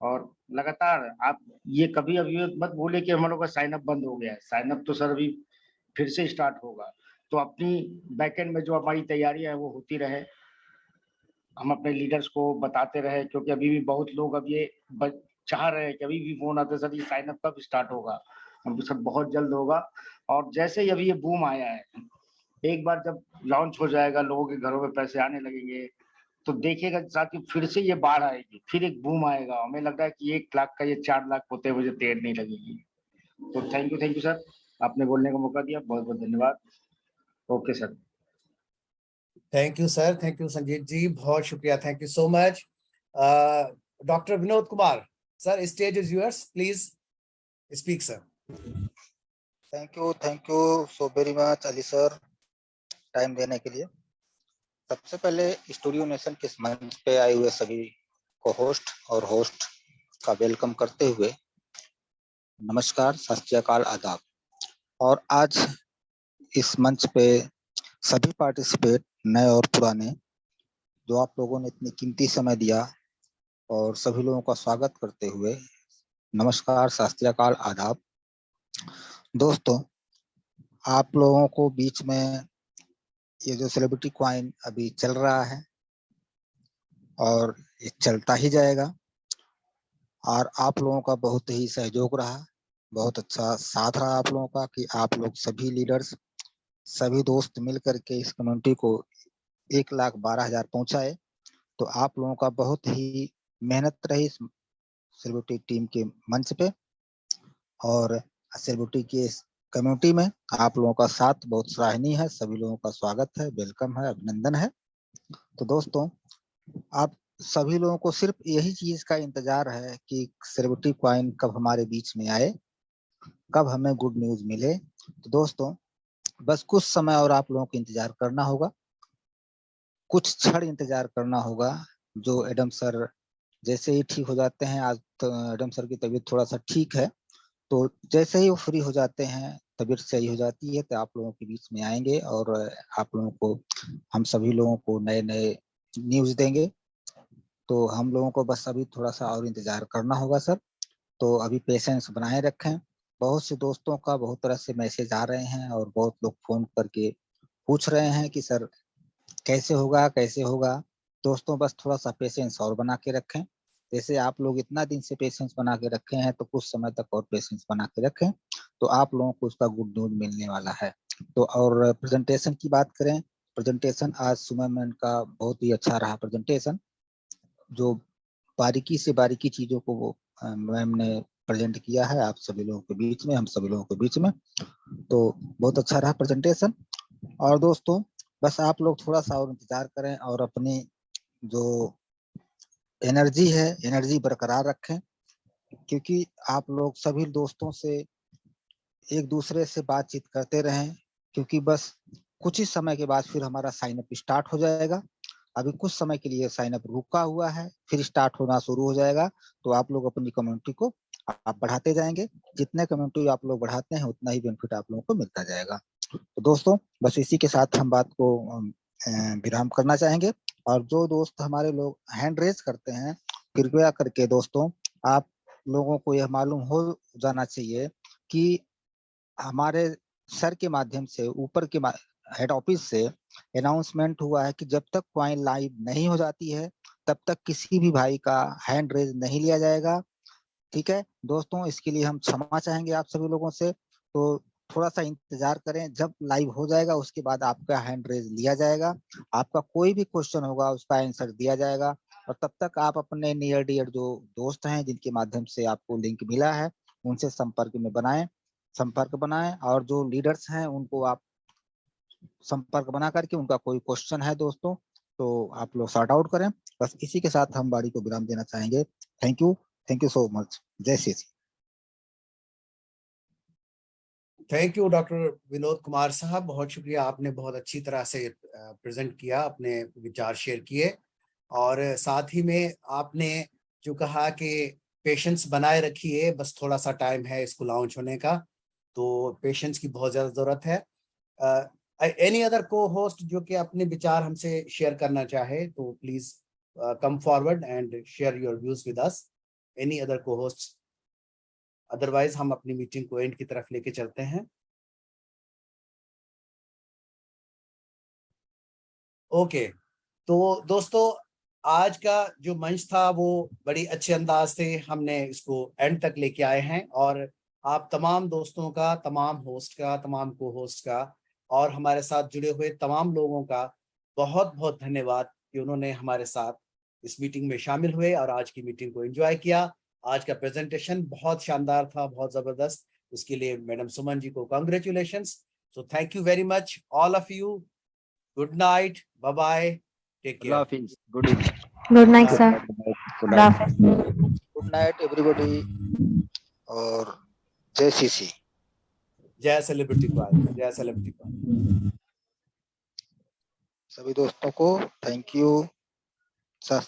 और लगातार आप ये कभी अभी मत बोले कि हम लोग का साइन अप बंद हो गया है। साइन अप तो सर अभी फिर से स्टार्ट होगा, तो अपनी बैकएंड में जो हमारी तैयारियां है वो होती रहे, हम अपने लीडर्स को बताते रहे, क्योंकि अभी भी बहुत लोग अब ये चाह रहे हैं कि अभी भी फोन आते सर ये साइन अप कब स्टार्ट होगा। हम सर बहुत जल्द होगा। और जैसे ही अभी ये बूम आया है, एक बार जब लॉन्च हो जाएगा, लोगों के घरों में पैसे आने लगेंगे, तो देखिएगा साथ ही फिर से ये बाढ़ आएगी, फिर एक बूम आएगा। हमें लग रहा है कि 1 लाख का ये 4 लाख होते हुए मुझे देर नहीं लगेगी। तो थैंक यू सर, आपने बोलने का मौका दिया, बहुत बहुत धन्यवाद। Okay sir. Thank you sir, thank you Sanjeet ji, बहुत शुक्रिया, thank you so much. Doctor Vinod Kumar sir, stage is yours, please speak sir. Thank you so very much Ali sir, time देने के लिए। सबसे पहले स्टूडियो नेशन के मंच पे आए हुए सभी को होस्ट और होस्ट का वेलकम करते हुए नमस्कार, सत श्री अकाल, आदाब। और आज इस मंच पे सभी पार्टिसिपेट, नए और पुराने, जो आप लोगों ने इतनी कीमती समय दिया, और सभी लोगों का स्वागत करते हुए नमस्कार, सत श्री अकाल, आदाब। दोस्तों, आप लोगों को बीच में ये जो सेलिब्रिटी कॉइन अभी चल रहा है और ये चलता ही जाएगा, और आप लोगों का बहुत ही सहयोग रहा, बहुत अच्छा साथ रहा आप लोगों का, कि आप लोग सभी लीडर्स, सभी दोस्त मिल करके इस कम्युनिटी को 1,12,000 पहुंचाए। तो आप लोगों का बहुत ही मेहनत रही इस सेलिब्रिटी टीम के मंच पे, और सेलिब्रिटी के कम्युनिटी में आप लोगों का साथ बहुत सराहनीय है। सभी लोगों का स्वागत है, वेलकम है, अभिनंदन है। तो दोस्तों, आप सभी लोगों को सिर्फ यही चीज का इंतजार है कि सेलिब्रिटी कॉइन कब हमारे बीच में आए, कब हमें गुड न्यूज मिले। तो दोस्तों, बस कुछ समय और आप लोगों को इंतजार करना होगा, कुछ क्षण इंतजार करना होगा। जो एडम सर जैसे ही ठीक हो जाते हैं, आज तो एडम सर की तबीयत थोड़ा सा ठीक है, तो जैसे ही वो फ्री हो जाते हैं, तबीयत सही हो जाती है, तो आप लोगों के बीच में आएंगे और आप लोगों को, हम सभी लोगों को नए नए न्यूज देंगे। तो हम लोगों को बस अभी थोड़ा सा और इंतजार करना होगा सर। तो अभी पेशेंस बनाए रखें। बहुत से दोस्तों का बहुत तरह से मैसेज आ रहे हैं, और बहुत लोग फोन करके पूछ रहे हैं कि सर कैसे होगा, कैसे होगा। दोस्तों, बस थोड़ा सा पेशेंस और बना के रखें। जैसे आप लोग इतना दिन से पेशेंस बना के रखे हैं, तो कुछ समय तक और पेशेंस बना के रखें, तो आप लोगों को उसका गुड न्यूज मिलने वाला है। तो और प्रेजेंटेशन की बात करें, प्रेजेंटेशन आज सुमन मैम का बहुत ही अच्छा रहा प्रेजेंटेशन। जो बारीकी से बारीकी चीजों को वो मैम ने प्रेजेंट किया है आप सभी लोगों के बीच में, हम सभी लोगों के बीच में, तो बहुत अच्छा रहा प्रेजेंटेशन। और दोस्तों, बस आप लोग थोड़ा सा और इंतजार करें, और अपनी जो एनर्जी है, एनर्जी बरकरार रखें, क्योंकि आप लोग सभी दोस्तों से एक दूसरे से बातचीत करते रहें, क्योंकि बस कुछ ही समय के बाद फिर हमारा साइन अप स्टार्ट हो जाएगा। अभी कुछ समय के लिए साइन अप रुका हुआ है, फिर स्टार्ट होना शुरू हो जाएगा। तो आप लोग अपनी कम्युनिटी को आप बढ़ाते जाएंगे, जितने कम्युनिटी आप लोग बढ़ाते हैं उतना ही बेनिफिट आप लोगों को मिलता जाएगा। तो दोस्तों, बस इसी के साथ हम बात को विराम करना चाहेंगे। और जो दोस्त हमारे लोग हैंड रेज करते हैं, कृपया करके दोस्तों, आप लोगों को यह मालूम हो जाना चाहिए कि हमारे सर के माध्यम से ऊपर के हेड ऑफिस से अनाउंसमेंट हुआ है कि जब तक कॉइन लाइव नहीं हो जाती है तब तक किसी भी भाई का हैंड रेज नहीं लिया जाएगा। ठीक है दोस्तों, इसके लिए हम क्षमा चाहेंगे आप सभी लोगों से, तो थोड़ा सा इंतजार करें, जब लाइव हो जाएगा उसके बाद आपका हैंड रेज लिया जाएगा, आपका कोई भी क्वेश्चन होगा उसका आंसर दिया जाएगा। और तब तक आप अपने नियर डियर जो दोस्त हैं जिनके माध्यम से आपको लिंक मिला है उनसे संपर्क बनाएं और जो लीडर्स हैं उनको आप संपर्क बना करके उनका कोई क्वेश्चन है दोस्तों तो आप लोग सॉर्ट आउट करें। बस इसी के साथ हम वाणी को विराम देना चाहेंगे। Thank you so much. जय Shri Shri. Thank you doctor Vinod Kumar साहब, बहुत शुक्रिया, आपने बहुत अच्छी तरह से प्रेजेंट किया, अपने विचार शेयर किए और साथ ही में आपने जो कहा कि पेशेंस बनाए रखिए, बस थोड़ा सा टाइम है इसको लॉन्च होने का, तो पेशेंस की बहुत ज्यादा जरूरत है। एनी अदर को होस्ट जो कि अपने विचार हमसे शेयर करना चाहे तो please come forward and share your views with us. Any other को होस्ट, अदरवाइज हम अपनी मीटिंग को एंड की तरफ लेके चलते हैं। ओके, तो दोस्तों आज का जो मंच था वो बड़ी अच्छे अंदाज से हमने इसको एंड तक लेके आए हैं और आप तमाम दोस्तों का, तमाम होस्ट का, तमाम को होस्ट का और हमारे साथ जुड़े हुए तमाम लोगों का बहुत बहुत धन्यवाद कि उन्होंने हमारे साथ इस मीटिंग में शामिल हुए और आज की मीटिंग को एंजॉय किया। आज का प्रेजेंटेशन बहुत शानदार था, बहुत जबरदस्त, उसके लिए मैडम सुमन जी को congratulations. So thank you very much all of you. Good night, bye bye, take care. Good evening. Good night sir. Good night everybody और जय श्री श्री। जय सेलिब्रिटी क्वाल, जय सेलिब्रिटी क्वाल। सभी दोस्तों को थैंक यू सर।